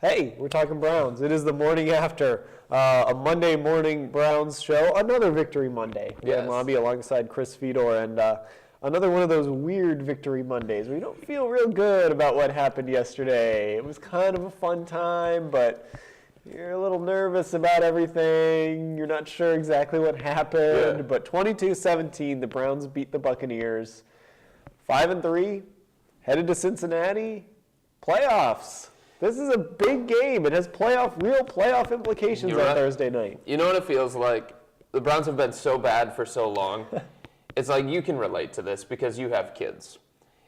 Hey, we're talking Browns. It is the morning after a Monday morning Browns show. Another Victory Monday. Yes. Dan Labbe alongside Chris Fedor, and another one of those weird Victory Mondays where you don't feel real good about what happened yesterday. It was kind of a fun time, but you're a little nervous about everything. You're not sure exactly what happened. Yeah. But 22-17, the Browns beat the Buccaneers. 5-3, headed to Cincinnati. Playoffs. This is a big game. It has real playoff implications on Thursday night. You know what it feels like? The Browns have been so bad for so long. It's like you can relate to this because you have kids.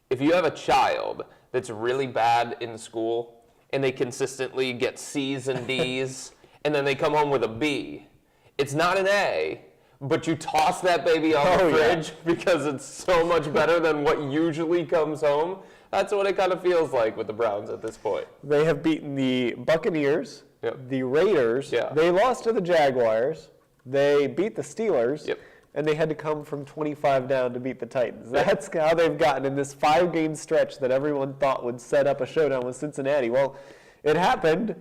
If you have a child that's really bad in school and they consistently get C's and D's and then they come home with a B, it's not an A, but you toss that baby on the fridge because it's so much better than what usually comes home. That's what it kind of feels like with the Browns at this point. They have beaten the Buccaneers, the Raiders. They lost to the Jaguars. They beat the Steelers. And they had to come from 25 down to beat the Titans. That's how they've gotten in this 5-game stretch that everyone thought would set up a showdown with Cincinnati. Well, it happened.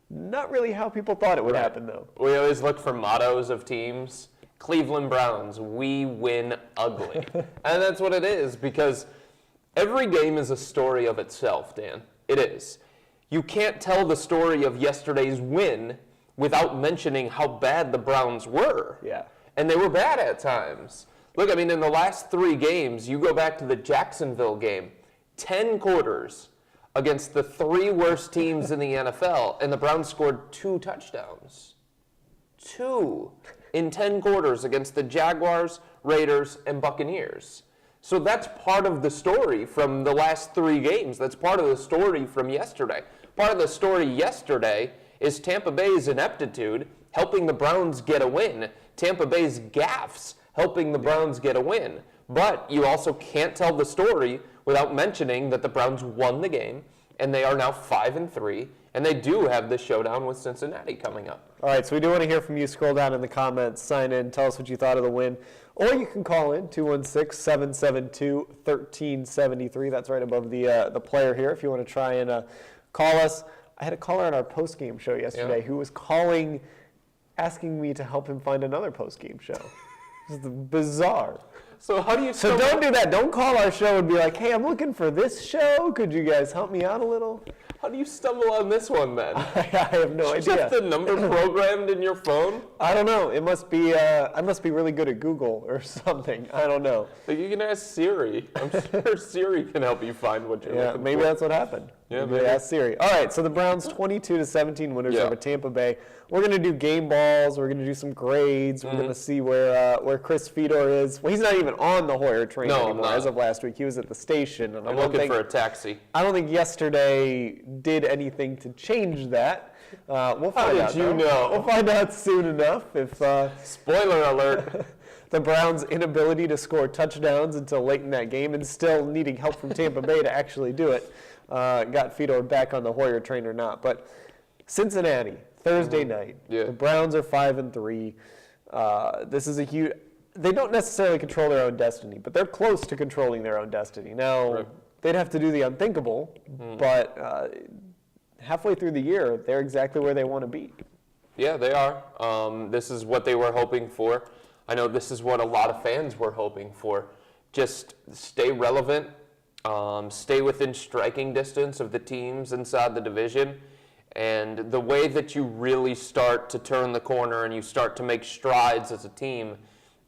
Not really how people thought it would happen, though. We always look for mottos of teams. Cleveland Browns, we win ugly. And that's what it is, because every game is a story of itself, Dan. It is. You can't tell the story of yesterday's win without mentioning how bad the Browns were. And they were bad at times. Look, I mean, in the last 3 games, you go back to the Jacksonville game, 10 quarters against the 3 worst teams in the NFL, and the Browns scored 2 touchdowns. 2 in 10 quarters against the Jaguars, Raiders, and Buccaneers. So that's part of the story from the last 3 games. That's part of the story from yesterday. Part of the story yesterday is Tampa Bay's ineptitude helping the Browns get a win. Tampa Bay's gaffes helping the Browns get a win. But you also can't tell the story without mentioning that the Browns won the game, and they are now 5-3, and they do have the showdown with Cincinnati coming up. All right, so we do want to hear from you. Scroll down in the comments, sign in, tell us what you thought of the win. Or you can call in, 216-772-1373. That's right above the player here if you want to try and call us. I had a caller on our post-game show yesterday who was calling, asking me to help him find another post-game show. This is bizarre. So how do you... So don't do that. Don't call our show and be like, hey, I'm looking for this show. Could you guys help me out a little? How do you stumble on this one, then? I have no idea. Just the number programmed in your phone? I don't know. It must be, I must be really good at Google or something. I don't know. Like you can ask Siri. I'm sure Siri can help you find what you're looking for. Maybe that's what happened. Yeah, maybe. Ask Siri. All right, so the Browns 22-17 winners over Tampa Bay. We're going to do game balls. We're going to do some grades. We're going to see where Chris Fedor is. Well, he's not even on the Hoyer train anymore as of last week. He was at the station. And I'm looking for a taxi. I don't think yesterday did anything to change that. We'll find out. How did you know? We'll find out soon enough. If spoiler alert. The Browns' inability to score touchdowns until late in that game and still needing help from Tampa Bay to actually do it got Fedor back on the Hoyer train or not. But Cincinnati, Thursday night. The Browns are 5-3. This is a huge... They don't necessarily control their own destiny, but they're close to controlling their own destiny. Now, they'd have to do the unthinkable, but halfway through the year, they're exactly where they want to be. Yeah, they are. This is what they were hoping for. I know this is what a lot of fans were hoping for. Just stay relevant, stay within striking distance of the teams inside the division. And the way that you really start to turn the corner and you start to make strides as a team,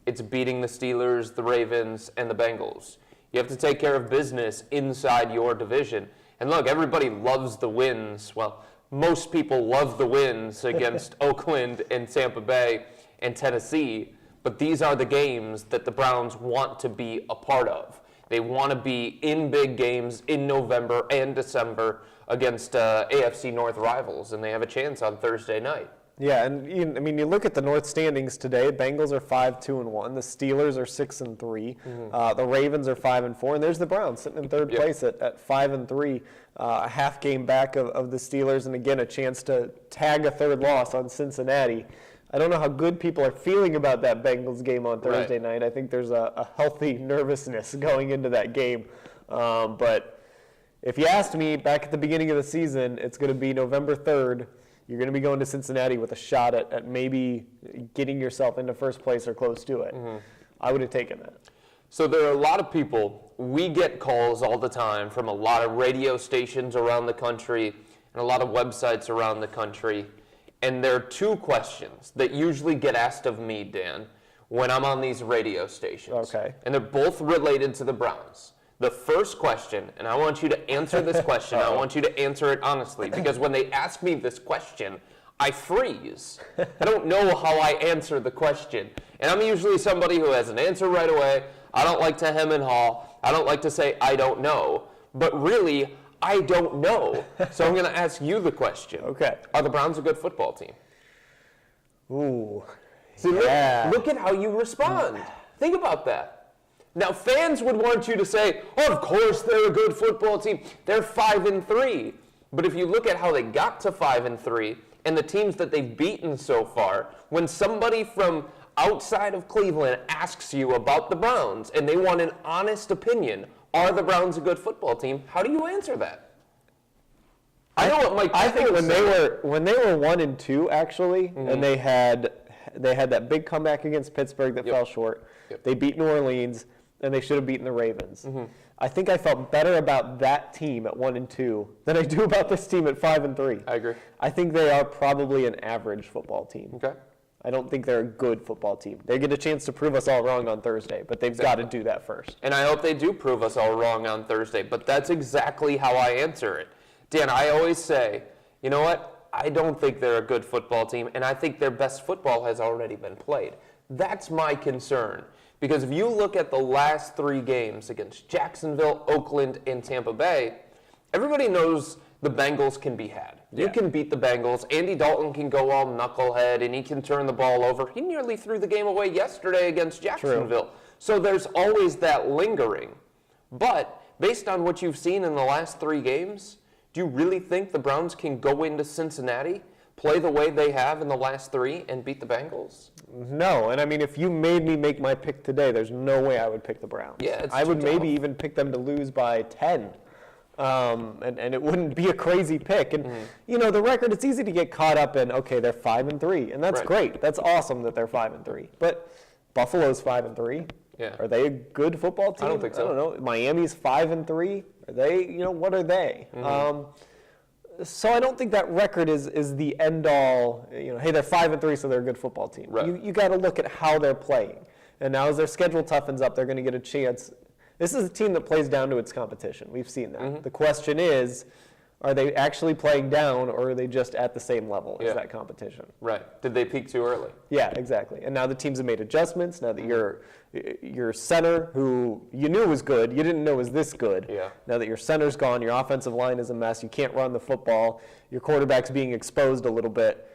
it's beating the Steelers, the Ravens, and the Bengals. You have to take care of business inside your division. And look, everybody loves the wins. Well, most people love the wins against Oakland and Tampa Bay and Tennessee. But these are the games that the Browns want to be a part of. They want to be in big games in November and December against AFC North rivals, and they have a chance on Thursday night. Yeah, and you look at the North standings today. Bengals are 5-2-1. The Steelers are 6-3. The Ravens are 5-4, and there's the Browns sitting in third place at 5-3, a half game back of the Steelers, and again a chance to tag a third loss on Cincinnati. I don't know how good people are feeling about that Bengals game on Thursday night. I think there's a healthy nervousness going into that game, but If you asked me back at the beginning of the season, it's going to be November 3rd. You're going to be going to Cincinnati with a shot at maybe getting yourself into first place or close to it. I would have taken that. So there are a lot of people, we get calls all the time from a lot of radio stations around the country and a lot of websites around the country. And there are two questions that usually get asked of me, Dan, when I'm on these radio stations. Okay. And they're both related to the Browns. The first question, and I want you to answer this question. I want you to answer it honestly, because when they ask me this question, I freeze. I don't know how I answer the question. And I'm usually somebody who has an answer right away. I don't like to hem and haw. I don't like to say, I don't know. But really, I don't know. So I'm going to ask you the question. Okay. Are the Browns a good football team? Ooh. See, Yeah. look at how you respond. Think about that. Now, fans would want you to say, oh, of course they're a good football team. They're 5-3. But if you look at how they got to 5-3 and the teams that they've beaten so far, when somebody from outside of Cleveland asks you about the Browns and they want an honest opinion, are the Browns a good football team? How do you answer that? I know what Mike. I think when they were 1-2 actually, and they had that big comeback against Pittsburgh that fell short. They beat New Orleans, and they should have beaten the Ravens. I think I felt better about that team at 1-2 than I do about this team at 5-3. I agree. I think they are probably an average football team. Okay. I don't think they're a good football team. They get a chance to prove us all wrong on Thursday, but they've got to do that first. And I hope they do prove us all wrong on Thursday, but that's exactly how I answer it. Dan, I always say, you know what? I don't think they're a good football team, and I think their best football has already been played. That's my concern. Because if you look at the last 3 games against Jacksonville, Oakland, and Tampa Bay, everybody knows the Bengals can be had. You can beat the Bengals. Andy Dalton can go all knucklehead, and he can turn the ball over. He nearly threw the game away yesterday against Jacksonville. So there's always that lingering. But based on what you've seen in the last 3 games, do you really think the Browns can go into Cincinnati, play the way they have in the last 3, and beat the Bengals? No, and I mean, if you made me make my pick today, there's no way I would pick the Browns. Yeah, I would too maybe tough. even pick them to lose by 10. And it wouldn't be a crazy pick. And, you know, the record, it's easy to get caught up in, okay, they're 5-3, and that's Right. great. That's awesome that they're 5-3. But Buffalo's 5-3. Yeah. Are they a good football team? I don't think so. I don't know. Miami's 5-3. Are they, you know, what are they? So I don't think that record is the end all, you know, hey, they're 5-3, so they're a good football team. Right. You got to look at how they're playing. And now as their schedule toughens up, they're going to get a chance. This is a team that plays down to its competition. We've seen that. The question is, are they actually playing down, or are they just at the same level as that competition? Right. Did they peak too early? Yeah, exactly. And now the teams have made adjustments. Now that your center, who you knew was good, you didn't know was this good. Yeah. Now that your center's gone, your offensive line is a mess. You can't run the football. Your quarterback's being exposed a little bit,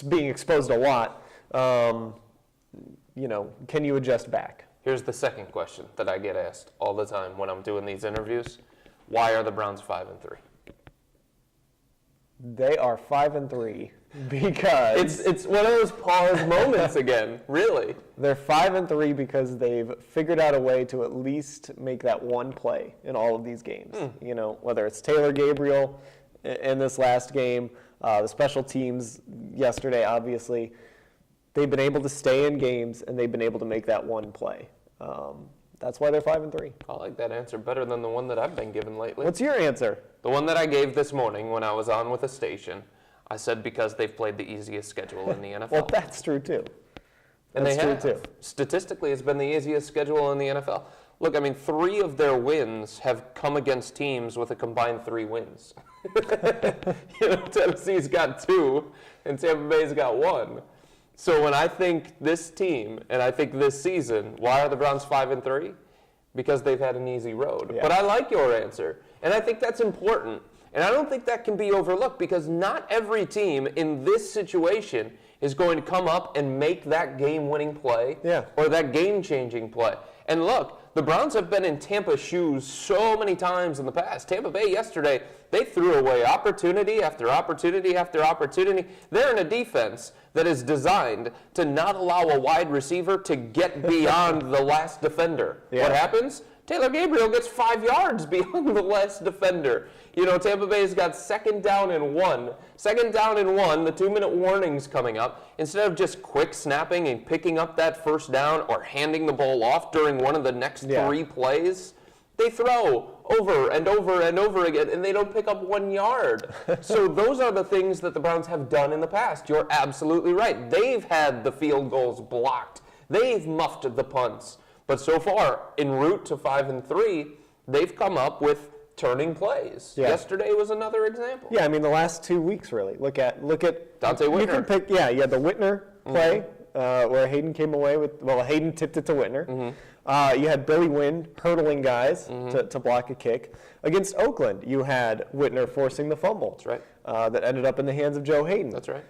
being exposed a lot. You know, can you adjust back? Here's the second question that I get asked all the time when I'm doing these interviews. Why are the Browns 5-3? They are 5-3 because It's one of those pause moments again, really. they're 5-3 because they've figured out a way to at least make that one play in all of these games. You know, whether it's Taylor Gabriel in this last game, the special teams yesterday, obviously, they've been able to stay in games and they've been able to make that one play. That's why they're 5-3. I like that answer better than the one that I've been given lately. What's your answer? The one that I gave this morning when I was on with a station, I said because they've played the easiest schedule in the NFL. Well, that's true too. And they That's have. true too. Statistically, it's been the easiest schedule in the NFL. Look, I mean, 3 of their wins have come against teams with a combined 3 wins. You know, Tennessee's got 2, and Tampa Bay's got 1. So when I think this team, and I think this season, why are the Browns 5-3? Because they've had an easy road. Yeah. But I like your answer, and I think that's important. And I don't think that can be overlooked because not every team in this situation is going to come up and make that game-winning play or that game-changing play. And look, the Browns have been in Tampa's shoes so many times in the past. Tampa Bay yesterday, they threw away opportunity after opportunity after opportunity. They're in a defense that is designed to not allow a wide receiver to get beyond the last defender. What happens? Taylor Gabriel gets 5 yards beyond the last defender. Tampa Bay's got second down and one. Second down and one, the 2-minute warning's coming up. Instead of just quick snapping and picking up that first down or handing the ball off during one of the next 3 plays, they throw over and over and over again, and they don't pick up 1 yard. So those are the things that the Browns have done in the past. You're absolutely right. They've had the field goals blocked. They've muffed the punts. But so far, en route to 5-3, they've come up with turning plays. Yeah. Yesterday was another example. Yeah, I mean the last 2 weeks really. Look at Dante Whitner. You can pick. Yeah, you had the Whitner play where Hayden came away with. Well, Hayden tipped it to Whitner. You had Billy Wynn hurdling guys to block a kick. Against Oakland, you had Whitner forcing the fumble. That's right. That ended up in the hands of Joe Hayden. That's right.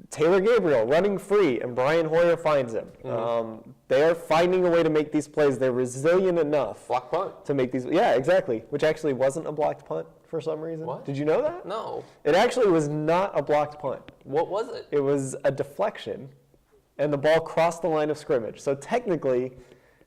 Taylor Gabriel running free, and Brian Hoyer finds him. They are finding a way to make these plays. They're resilient enough. Block punt. To make these. Yeah, exactly. Which actually wasn't a blocked punt for some reason. What? Did you know that? No. It actually was not a blocked punt. What was it? It was a deflection, and the ball crossed the line of scrimmage. So technically,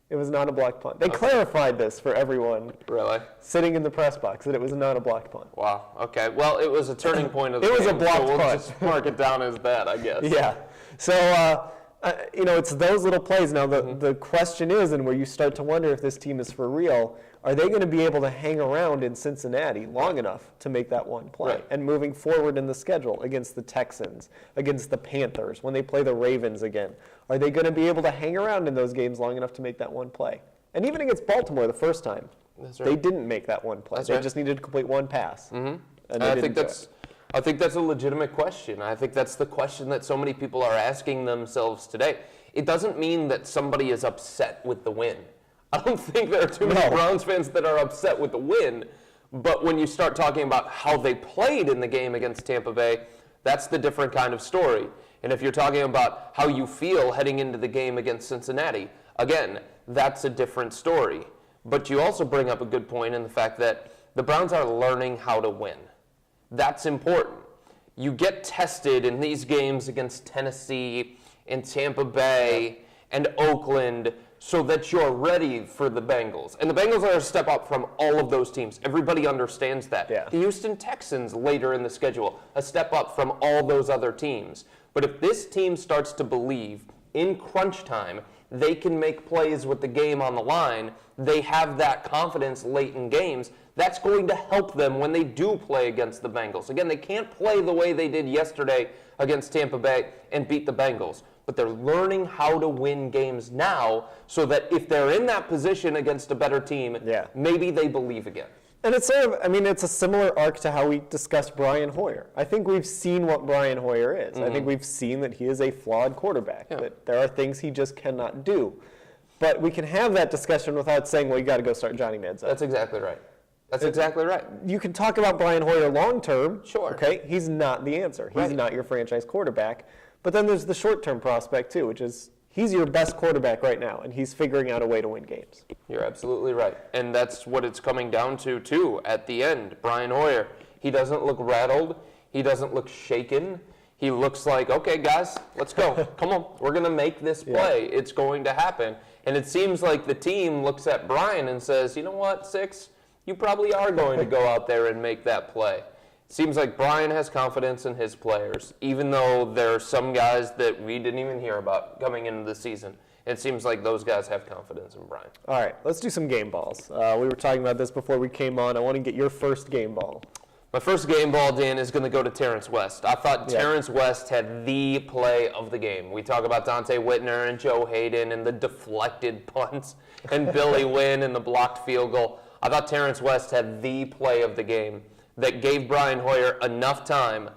it was not a blocked punt. They clarified this for everyone. Really? Sitting in the press box, that it was not a blocked punt. Wow. Okay. Well, it was a turning point of the game. It was a blocked so we'll punt. just mark it down as that, I guess. Yeah. So, it's those little plays. Now, the question is, and where you start to wonder if this team is for real, are they going to be able to hang around in Cincinnati long enough to make that one play? Right. And moving forward in the schedule against the Texans, against the Panthers, when they play the Ravens again, are they going to be able to hang around in those games long enough to make that one play? And even against Baltimore the first time, That's right. they didn't make that one play. That's They right. just needed to complete one pass. And I think that's a legitimate question. I think that's the question that so many people are asking themselves today. It doesn't mean that somebody is upset with the win. I don't think there are too many Browns fans that are upset with the win, but when you start talking about how they played in the game against Tampa Bay, that's the different kind of story. And if you're talking about how you feel heading into the game against Cincinnati, again, that's a different story. But you also bring up a good point in the fact that the Browns are learning how to win. That's important. You get tested in these games against Tennessee and Tampa Bay and Oakland so that you're ready for the Bengals. And the Bengals are a step up from all of those teams. Everybody understands that. Yeah. The Houston Texans later in the schedule, a step up from all those other teams. But if this team starts to believe in crunch time they can make plays with the game on the line, they have that confidence late in games, that's going to help them when they do play against the Bengals. Again, they can't play the way they did yesterday against Tampa Bay and beat the Bengals, but they're learning how to win games now so that if they're in that position against a better team, maybe they believe again. And it's it's a similar arc to how we discussed Brian Hoyer. I think we've seen what Brian Hoyer is. I think we've seen that he is a flawed quarterback, that there are things he just cannot do. But we can have that discussion without saying, well, you got to go start Johnny Manziel. That's exactly right. That's exactly right. You can talk about Brian Hoyer long term. Sure. Okay, he's not the answer. He's not your franchise quarterback. But then there's the short-term prospect too, which is he's your best quarterback right now, and he's figuring out a way to win games. You're absolutely right. And that's what it's coming down to, too, at the end. Brian Hoyer, he doesn't look rattled. He doesn't look shaken. He looks like, okay, guys, let's go. Come on. We're going to make this play. Yeah. It's going to happen. And it seems like the team looks at Brian and says, you know what, Six, you probably are going to go out there and make that play. It seems like Brian has confidence in his players, even though there are some guys that we didn't even hear about coming into the season. It seems like those guys have confidence in Brian. All right, let's do some game balls. We were talking about this before we came on. I want to get your first game ball. My first game ball, Dan, is going to go to Terrence West. I thought Terrence West had the play of the game. We talk about Dante Whitner and Joe Hayden and the deflected punts and Billy Wynn and the blocked field goal. I thought Terrence West had the play of the game that gave Brian Hoyer enough time,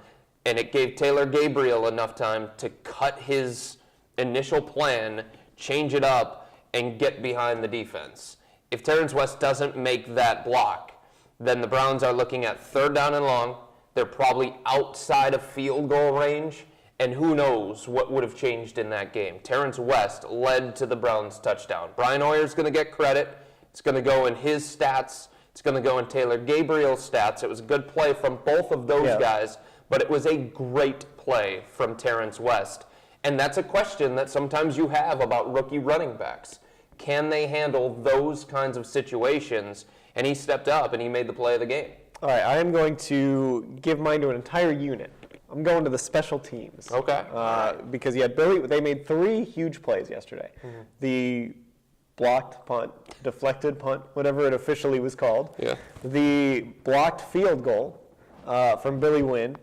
and it gave Taylor Gabriel enough time to cut his initial plan, change it up, and get behind the defense. If Terrence West doesn't make that block, then the Browns are looking at 3rd down and long. They're probably outside of field goal range, and who knows what would have changed in that game. Terrence West led to the Browns' touchdown. Brian Hoyer's going to get credit. It's going to go in his stats. It's going to go in Taylor Gabriel's stats. It was a good play from both of those guys, but it was a great play from Terrence West. And that's a question that sometimes you have about rookie running backs. Can they handle those kinds of situations? And he stepped up and he made the play of the game. All right, I am going to give mine to an entire unit. I'm going to the special teams. Okay. Because you had Billy, they made 3 huge plays yesterday. Mm-hmm. The blocked punt, deflected punt, whatever it officially was called. Yeah. The blocked field goal from Billy Wynn.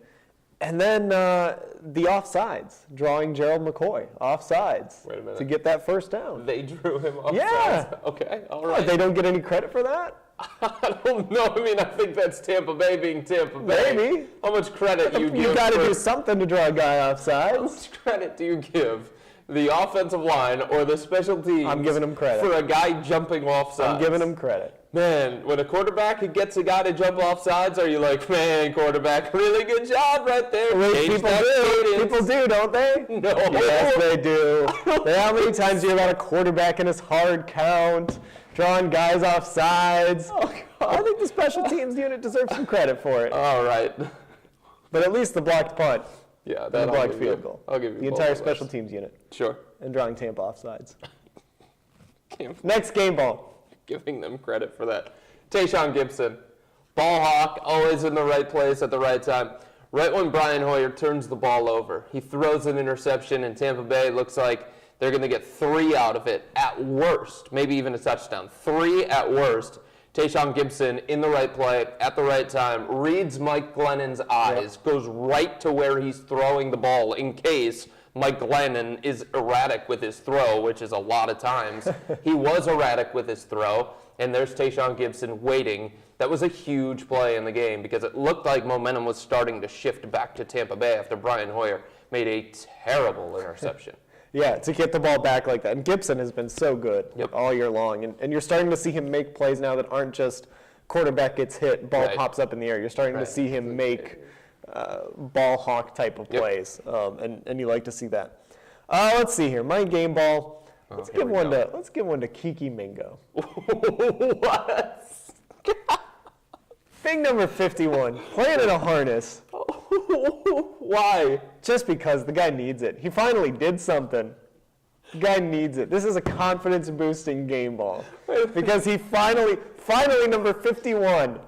And then the offsides, drawing Gerald McCoy offsides Wait a minute. to get that first down. They drew him offsides? Yeah. Okay, all What, right. they don't get any credit for that? I don't know. I mean, I think that's Tampa Bay being Tampa Bay. Maybe. How much credit you give? You got to do something to draw a guy How offsides. much credit do you give the offensive line or the special teams? I'm giving them credit. For a guy jumping offsides. I'm giving them credit. Man, when a quarterback gets a guy to jump off sides, are you like, man, quarterback, really good job right there. Change People that do. cadence. People do, don't they? No. Yes, they do. How many times do you hear about a quarterback in his hard count, drawing guys off sides? I think the special teams unit deserves some credit for it. All right. But at least the blocked punt Yeah, and the that blocked field goal. I'll give you the both entire of special those. teams unit Sure. and drawing Tampa off sides. Can't Next game ball. giving them credit for that. Tayshaun Gibson, ball hawk, always in the right place at the right time. Right when Brian Hoyer turns the ball over, he throws an interception, and Tampa Bay looks like they're going to get 3 out of it at worst, maybe even a touchdown. 3 at worst. Tayshaun Gibson in the right play at the right time, reads Mike Glennon's eyes, goes right to where he's throwing the ball in case Mike Glennon is erratic with his throw, which is a lot of times. He was erratic with his throw, and there's Tayshaun Gibson waiting. That was a huge play in the game because it looked like momentum was starting to shift back to Tampa Bay after Brian Hoyer made a terrible interception. Yeah, to get the ball back like that. And Gibson has been so good all year long. And you're starting to see him make plays now that aren't just quarterback gets hit, ball pops up in the air. You're starting to see him make ball hawk type of plays. And you like to see that. Let's see here. My game ball. Let's give one to Kiki Mingo. What? Big number 51, playing in a harness. Why? Just because the guy needs it. He finally did something. The guy needs it. This is a confidence-boosting game ball. Because he finally, number 51,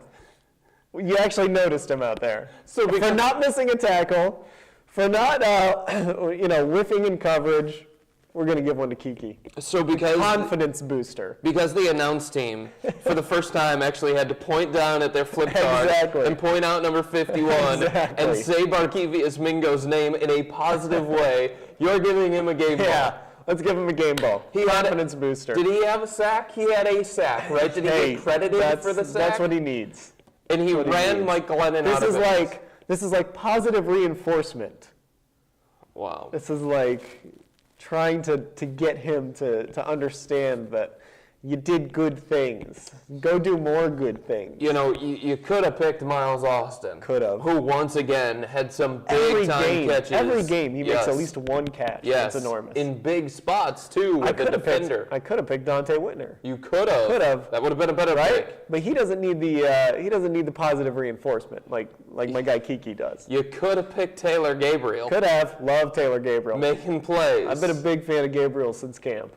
you actually noticed him out there. So for not missing a tackle, for not, whiffing in coverage, we're going to give one to Kiki. So because confidence booster. Because the announce team, for the first time, actually had to point down at their flip chart and point out number 51 and say Barkevius Mingo's name in a positive way. You're giving him a game ball. Yeah, let's give him a game ball. Confidence booster. Did he have a sack? He had a sack, right? Did he get credited for the sack? That's what he needs. And he ran Mike Glennon out of it. This is like positive reinforcement. Wow. This is like trying to get him to understand that you did good things. Go do more good things. You know, you could have picked Miles Austin. Could have. Who once again had some big-time catches. Every game he makes at least one catch. Yes. That's enormous. In big spots, too, with the defender. I could have picked Dante Whitner. You could have. Could have. That would have been a better pick. But he doesn't need the positive reinforcement like my guy Kiki does. You could have picked Taylor Gabriel. Could have. Love Taylor Gabriel. Making plays. I've been a big fan of Gabriel since camp.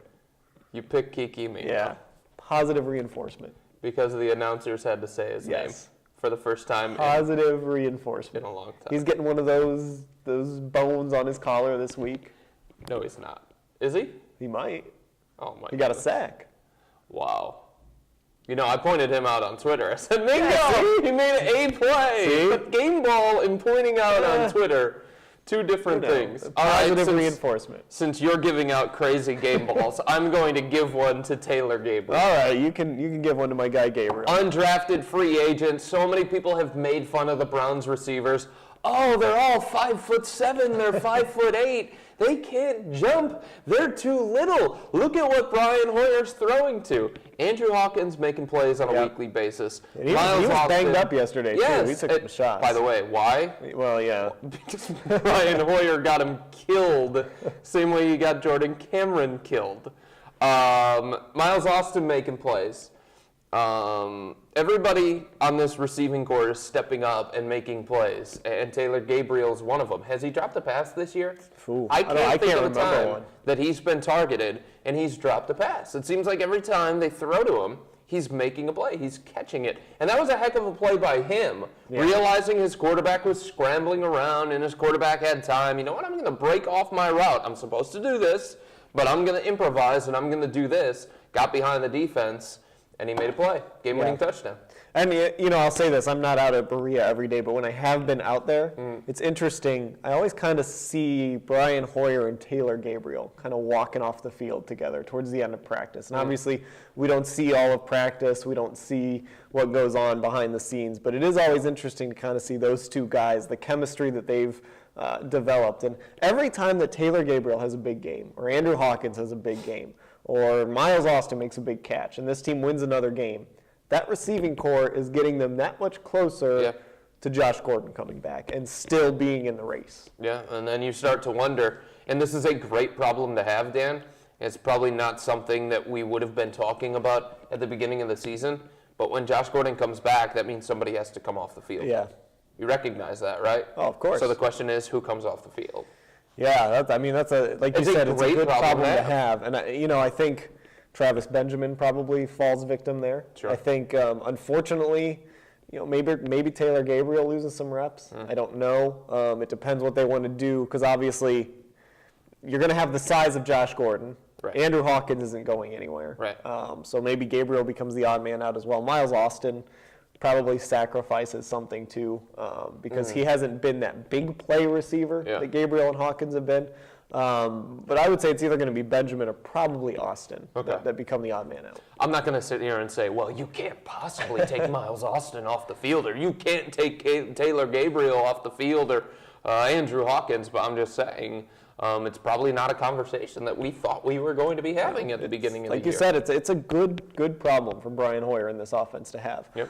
You picked Kiki Mingo. Yeah. Positive reinforcement. Because the announcers had to say his name for the first time positive reinforcement. in a long time. He's getting one of those bones on his collar this week. No, he's not. Is he? He might. Oh, my He got a sack. Wow. You know, I pointed him out on Twitter. I said, Mingo, he made a play. See? But game ball and pointing out on Twitter, two different things. Positive reinforcement. Since you're giving out crazy game balls, I'm going to give one to Taylor Gabriel. All right, you can give one to my guy Gabriel. Undrafted free agent. So many people have made fun of the Browns receivers. Oh, they're all 5'7", they're 5'8". They can't jump. They're too little. Look at what Brian Hoyer's throwing to. Andrew Hawkins making plays on a weekly basis. He was banged up yesterday, too. We took some shots. By the way, why? Well, yeah. Because Brian Hoyer got him killed, same way he got Jordan Cameron killed. Miles Austin making plays. Everybody on this receiving corps is stepping up and making plays, and Taylor Gabriel's one of them. Has he dropped a pass this year? Ooh, I can't think of a remember time one. that he's been targeted and he's dropped a pass. It seems like every time they throw to him, he's making a play. He's catching it. And that was a heck of a play by him, realizing his quarterback was scrambling around and his quarterback had time. You know what? I'm going to break off my route. I'm supposed to do this, but I'm going to improvise and I'm going to do this. Got behind the defense, and he made a play. Game-winning touchdown. I mean, you know, I'll say this. I'm not out at Berea every day, but when I have been out there, it's interesting. I always kind of see Brian Hoyer and Taylor Gabriel kind of walking off the field together towards the end of practice. And obviously, we don't see all of practice. We don't see what goes on behind the scenes. But it is always interesting to kind of see those two guys, the chemistry that they've developed. And every time that Taylor Gabriel has a big game, or Andrew Hawkins has a big game, or Miles Austin makes a big catch, and this team wins another game, that receiving core is getting them that much closer to Josh Gordon coming back and still being in the race. Yeah, and then you start to wonder, and this is a great problem to have, Dan. It's probably not something that we would have been talking about at the beginning of the season, but when Josh Gordon comes back, that means somebody has to come off the field. Yeah. You recognize that, right? Oh, of course. So the question is, who comes off the field? Yeah, that's a, like you said, it's a good problem to have. And, I think Travis Benjamin probably falls victim there. Sure. I think, unfortunately, maybe Taylor Gabriel loses some reps. I don't know. It depends what they want to do, because obviously you're going to have the size of Josh Gordon. Right. Andrew Hawkins isn't going anywhere. Right. So maybe Gabriel becomes the odd man out as well. Miles Austin probably sacrifices something too, because he hasn't been that big play receiver that Gabriel and Hawkins have been. But I would say it's either going to be Benjamin or probably Austin that become the odd man out. I'm not going to sit here and say, well, you can't possibly take Miles Austin off the field, or you can't take Taylor Gabriel off the field, or Andrew Hawkins, but I'm just saying it's probably not a conversation that we thought we were going to be having at the beginning of the year. Like you said, it's a good problem for Brian Hoyer in this offense to have. Yep.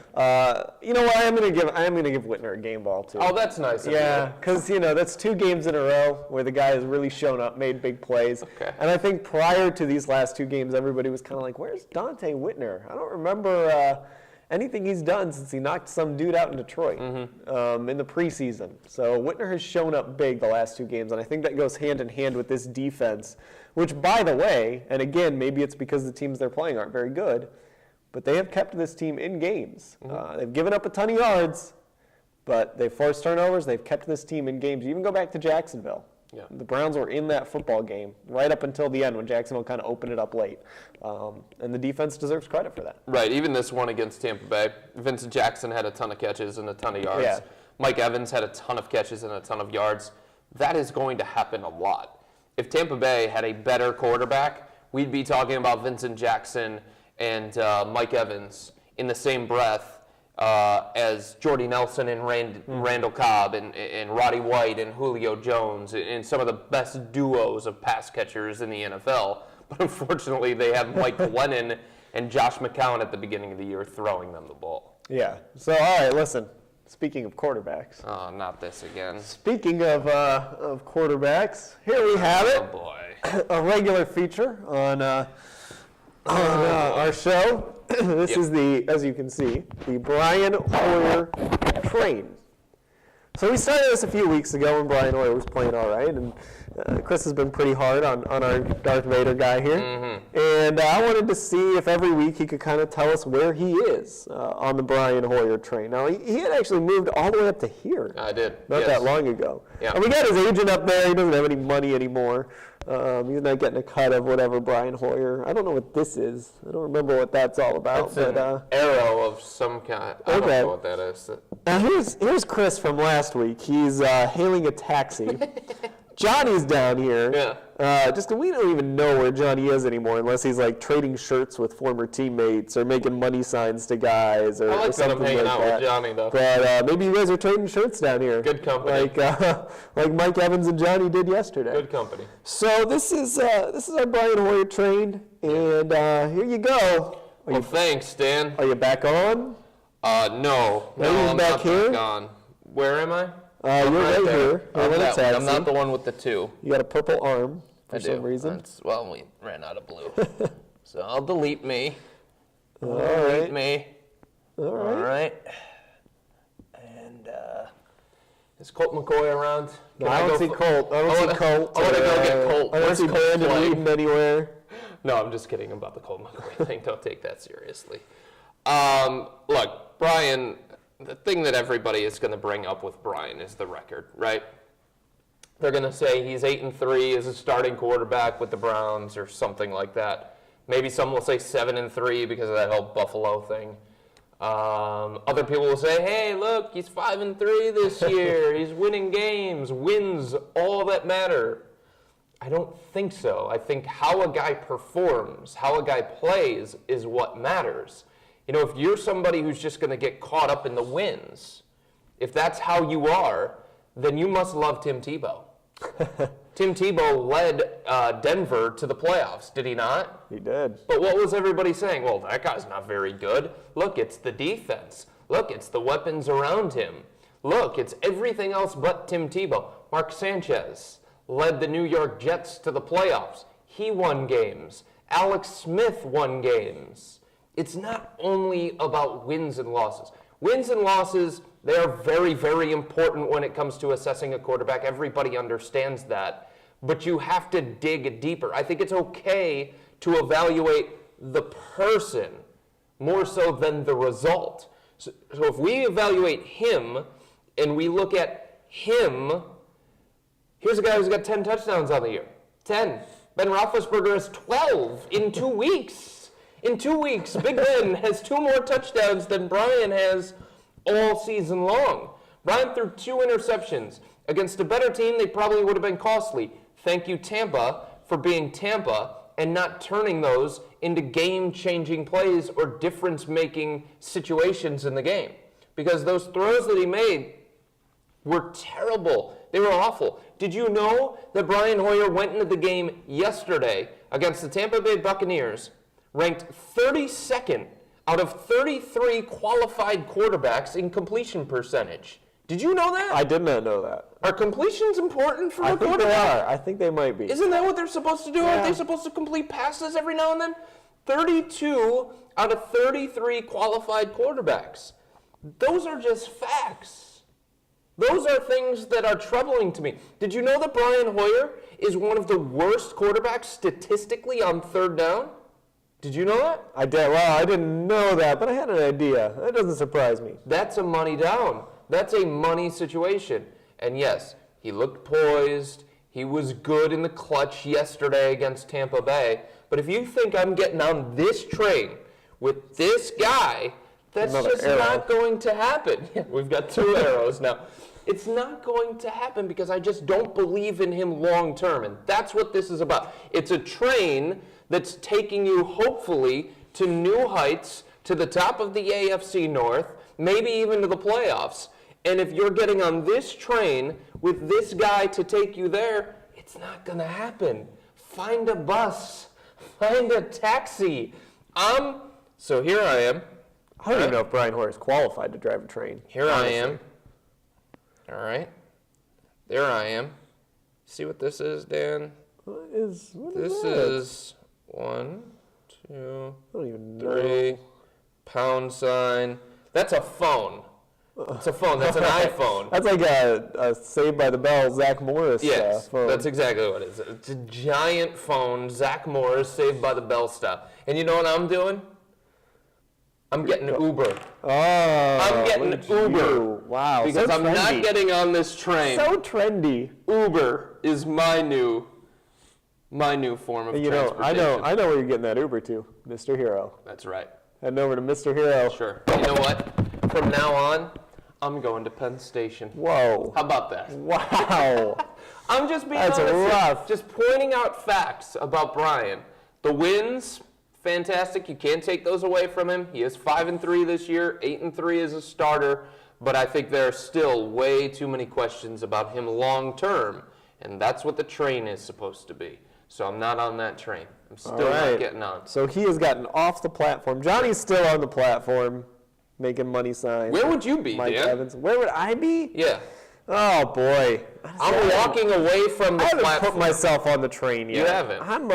You know what? I am going to give Whitner a game ball too. Oh, that's nice. Yeah, because that's 2 games in a row where the guy has really shown up, made big plays. Okay. And I think prior to these last 2 games, everybody was kind of like, "Where's Dante Whitner? I don't remember anything he's done since he knocked some dude out in Detroit in the preseason." So Whitner has shown up big the last 2 games, and I think that goes hand in hand with this defense, which, by the way, and again, maybe it's because the teams they're playing aren't very good, but they have kept this team in games. They've given up a ton of yards, but they've forced turnovers. They've kept this team in games. You even go back to Jacksonville. Yeah. The Browns were in that football game right up until the end when Jacksonville kind of opened it up late. And the defense deserves credit for that. Right, even this one against Tampa Bay, Vincent Jackson had a ton of catches and a ton of yards. Yeah. Mike Evans had a ton of catches and a ton of yards. That is going to happen a lot. If Tampa Bay had a better quarterback, we'd be talking about Vincent Jackson and Mike Evans in the same breath as Jordy Nelson and Randall Cobb and Roddy White and Julio Jones and some of the best duos of pass catchers in the NFL. But unfortunately, they have Mike Glennon and Josh McCown at the beginning of the year throwing them the ball. Yeah. So, all right, listen. Speaking of quarterbacks. Oh, not this again. Speaking of quarterbacks, here we have it. Oh, boy. A regular feature on our show. This is as you can see, the Brian Hoyer train. So we started this a few weeks ago when Brian Hoyer was playing all right, and Chris has been pretty hard on our Darth Vader guy here. And I wanted to see if every week he could kind of tell us where he is on the Brian Hoyer train. Now, he had actually moved all the way up to here. I did. Not that long ago. Yeah. And we got his agent up there. He doesn't have any money anymore. He's not getting a cut of whatever Brian Hoyer. I don't know what this is. I don't remember what that's all about. It's an arrow of some kind. I don't know what that is. Now here's Chris from last week. He's hailing a taxi. Johnny's down here. Yeah. We don't even know where Johnny is anymore unless he's like trading shirts with former teammates or making money signs to guys or, I like or something that I'm hanging like out that. with Johnny though. But maybe you guys are trading shirts down here. Good company. Like Mike Evans and Johnny did yesterday. Good company. So this is our Brian Hoyer train, and here you go. Well, thanks, Dan. Are you back on? No, I'm back not here? back on. Where am I? You're right here. I'm not the one with the 2. You got a purple arm for I some do. reason. Well, we ran out of blue. So I'll delete me. All right. Me. All right. All right. And is Colt McCoy around? No, I don't see Colt. I don't see Colt. I want to go get Colt. I don't see Brandon Whedon anywhere. No, I'm just kidding about the Colt McCoy thing. Don't take that seriously. Look, Brian, the thing that everybody is going to bring up with Brian is the record, right? They're going to say he's 8-3 as a starting quarterback with the Browns or something like that. Maybe some will say 7-3 because of that whole Buffalo thing. Other people will say, hey, look, he's 5-3 this year. He's winning games. Wins all that matter. I don't think so. I think how a guy performs, how a guy plays is what matters. You know, if you're somebody who's just going to get caught up in the wins, if that's how you are, then you must love Tim Tebow. Tim Tebow led Denver to the playoffs, did he not? He did. But what was everybody saying? Well, that guy's not very good. Look, it's the defense. Look, it's the weapons around him. Look, it's everything else but Tim Tebow. Mark Sanchez led the New York Jets to the playoffs. He won games. Alex Smith won games. It's not only about wins and losses. Wins and losses, they are very, very important when it comes to assessing a quarterback. Everybody understands that. But you have to dig deeper. I think it's okay to evaluate the person more so than the result. So if we evaluate him and we look at him, here's a guy who's got 10 touchdowns on the year. 10. Ben Roethlisberger has 12 in 2 weeks. In 2 weeks, Big Ben has 2 more touchdowns than Brian has all season long. Brian threw 2 interceptions. Against a better team, they probably would have been costly. Thank you, Tampa, for being Tampa and not turning those into game-changing plays or difference-making situations in the game. Because those throws that he made were terrible. They were awful. Did you know that Brian Hoyer went into the game yesterday against the Tampa Bay Buccaneers, ranked 32nd out of 33 qualified quarterbacks in completion percentage? Did you know that? I did not know that. Are completions important for a I think quarterback? they are. I think they might be. Isn't that what they're supposed to do? Aren't they supposed to complete passes every now and then? 32 out of 33 qualified quarterbacks. Those are just facts. Those are things that are troubling to me. Did you know that Brian Hoyer is one of the worst quarterbacks statistically on third down? Did you know that? I did. Well, I didn't know that, but I had an idea. That doesn't surprise me. That's a money down. That's a money situation. And yes, he looked poised. He was good in the clutch yesterday against Tampa Bay. But if you think I'm getting on this train with this guy, that's Another just arrow. not going to happen. Yeah, we've got 2 arrows now. It's not going to happen because I just don't believe in him long term. And that's what this is about. It's a train that's taking you, hopefully, to new heights, to the top of the AFC North, maybe even to the playoffs. And if you're getting on this train with this guy to take you there, it's not going to happen. Find a bus. Find a taxi. So here I am. I don't even know if Brian Hoyer is qualified to drive a train. Here I am. All right. There I am. See what this is, Dan? What is This that? is 1, 2, I don't even know. 3, pound sign. That's a phone. It's a phone. That's an iPhone. That's like a Saved by the Bell Zach Morris Yes, phone. that's exactly what it is. It's a giant phone, Zach Morris, Saved by the Bell stuff. And you know what I'm doing? I'm getting Uber. Oh, I'm getting look at Uber. you. Wow, Because so I'm not trendy. getting on this train. So trendy. Uber is my new form of You know, transportation. I know where you're getting that Uber to, Mr. Hero. That's right. Heading over to Mr. Hero. Sure. You know what? From now on, I'm going to Penn Station. Whoa. How about that? Wow. I'm just being That's honest here. rough. Just pointing out facts about Brian. The wins, fantastic. You can't take those away from him. He is 5-3 this year, 8-3 as a starter. But I think there are still way too many questions about him long term, and that's what the train is supposed to be. So I'm not on that train. I'm still not getting on. So he has gotten off the platform. Johnny's still on the platform, making money signs. Where would you be, Mike Dan? Evans. Where would I be? Yeah. Oh boy. I'm walking away from the I haven't platform. put myself on the train yet. You haven't? I'm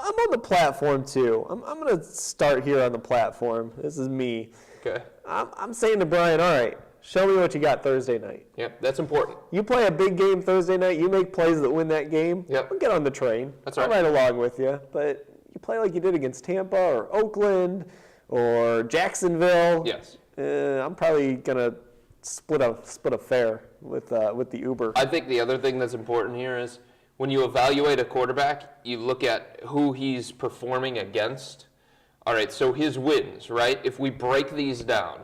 on the platform too. I'm going to start here on the platform. This is me. Okay. I'm saying to Brian, all right, show me what you got Thursday night. Yep, that's important. You play a big game Thursday night, you make plays that win that game, Yep. I'll get on the train. That's right. I'll ride along with you. But you play like you did against Tampa or Oakland or Jacksonville. Yes. I'm probably going to split a fare with the Uber. I think the other thing that's important here is when you evaluate a quarterback, you look at who he's performing against. All right, so his wins, right? If we break these down,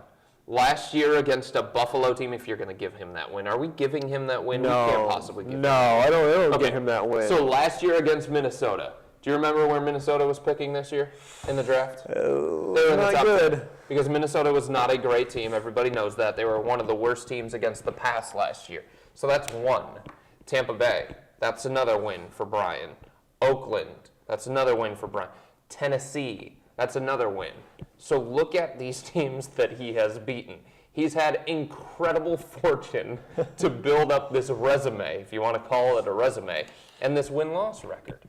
last year against a Buffalo team, if you're going to give him that win, are we giving him that win? No, We can't possibly give him no, that I don't Okay. give him that win. So last year against Minnesota, do you remember where Minnesota was picking this year in the draft? They were in the not top good. 10. Because Minnesota was not a great team. Everybody knows that. They were one of the worst teams against the pass last year. So that's one. Tampa Bay, that's another win for Brian. Oakland, that's another win for Brian. Tennessee, that's another win. So look at these teams that he has beaten. He's had incredible fortune to build up this resume, if you want to call it a resume, and this win-loss record.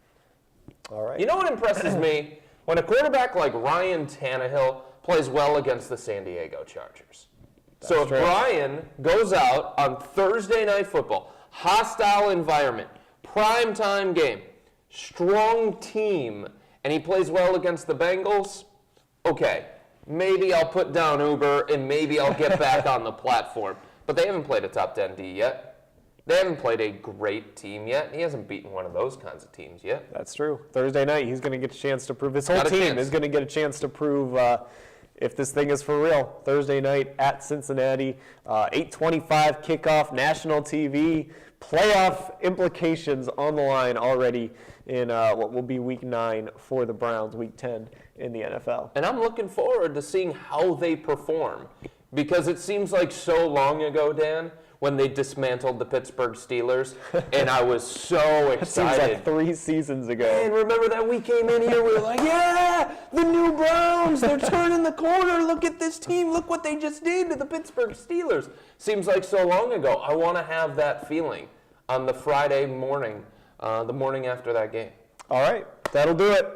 All right. You know what impresses me? When a quarterback like Ryan Tannehill plays well against the San Diego Chargers. So if true. Brian goes out on Thursday Night Football, hostile environment, primetime game, strong team, and he plays well against the Bengals, okay, maybe I'll put down Uber and maybe I'll get back on the platform. But they haven't played a top 10 D yet. They haven't played a great team yet. He hasn't beaten one of those kinds of teams yet. That's true. Thursday night, he's going to get a chance to prove, his whole Got a team chance. is going to get a chance to prove if this thing is for real. Thursday night at Cincinnati, 8:25 kickoff, national TV, playoff implications on the line already in what will be week 9 for the Browns, week 10 in the NFL. And I'm looking forward to seeing how they perform because it seems like so long ago, Dan, when they dismantled the Pittsburgh Steelers, and I was so It seems excited. like 3 seasons ago. And remember that we came in here, we were like, yeah, the new Browns, they're turning the corner. Look at this team. Look what they just did to the Pittsburgh Steelers. Seems like so long ago. I want to have that feeling on the Friday morning, the morning after that game. All right, that'll do it.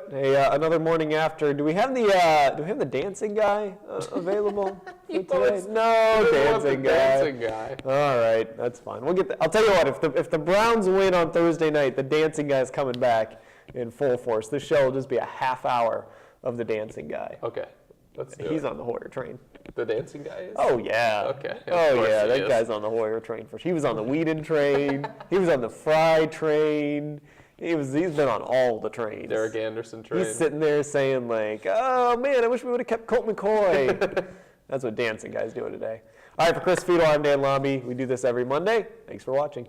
Another morning after. Do we have the dancing guy available for today? No dancing guy. Dancing guy. All right, that's fine. We'll get. I'll tell you what. If the Browns win on Thursday night, the dancing guy's coming back in full force. This show will just be a half hour of the dancing guy. Okay, let's do He's it. on the Hoyer train. The dancing guy is? Oh yeah. Okay, of Oh course yeah, he that is. guy's on the Hoyer train for. He was on the Whedon train. He was on the Fry train. He's been on all the trains. Derek Anderson train. He's sitting there saying like, "Oh man, I wish we would have kept Colt McCoy." That's what dancing guys doing today. All right, for Chris-Fedor, I'm Dan Labbe. We do this every Monday. Thanks for watching.